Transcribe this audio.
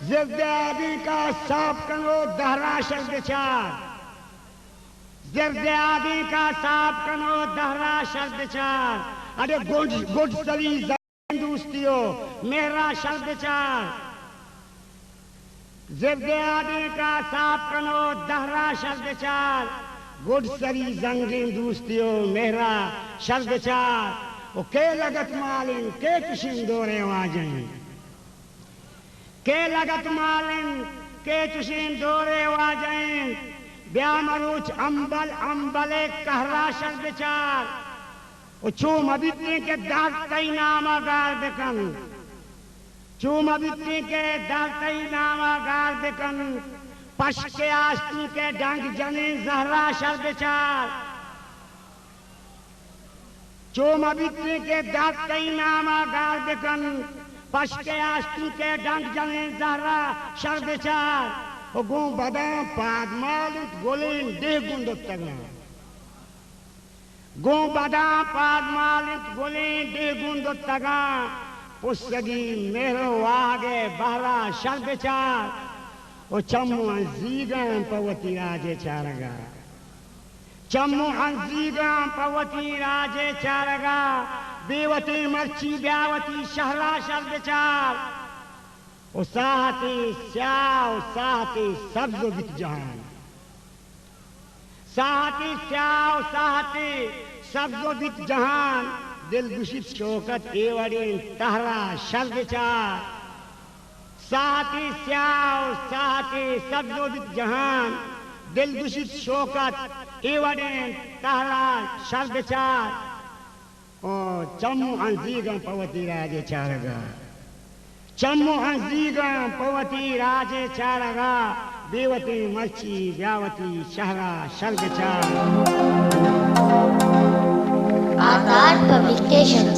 जिर्द आदि का साफ कनो दहरा शब्द चार, जिर्द आदि का साफ कनो दहरा शब्द चार। अरे गुड सरी दोस्तियों मेरा शब्द चार, जिर्द आदि का साफ कनो दहरा शब्द चार। गुड सरी जंगीन दोस्तियों मेरा शब्द चार। वो के लगत मालिन के चुशिन दौरे आ जाए, के लगत मालिन के चुशिन दौरे आ जाए। ब्यामरुच अंबल अंबले कहरा शब्द चार। चूम अबित्री के दातई नामा गार बेकन, चूम अबित्री के दातई नामा गार बेकन। पश के आस्ती के डंग जने जहरा शब्द चार। चूम अबित्री के दातई नामा गार बेकन। पश के आस्ती के डंग जने जहरा शब्द चार। गो बदाम पादमाल गोलेन देह गुंडत तगना, गो बदाम पादमाल गोलेन देह गुंडत तगा। पुस्तगी मेरो आगे बहरा शब्द चार। ओ चम्मू अंजीगम पवती राजे चारगा, चम्मू अंजीगम पवती राजे चारगा। बेवती मर्ची ब्यावती शहरा शब्द चार। ओ साहती स्याव साहती सब्ज़ बित जहान, साहती स्याव साहती सब्ज़ बित जहान। दिल गुशित शोकत एवड़ीन तहरा शब्द चार। साहती स्याव साहती सब्ज़ बित जहान। दिल गुशित शोकत एवड़ीन तहरा शब्द चार। ओ चम्मू अंजीगम पवती राजे चारगा, चम्मू अंजीगम पवती राजे चारगा। बेवती मर्ची ब्यावती शहरा शब्द चार। आकार पब्लिकेशन।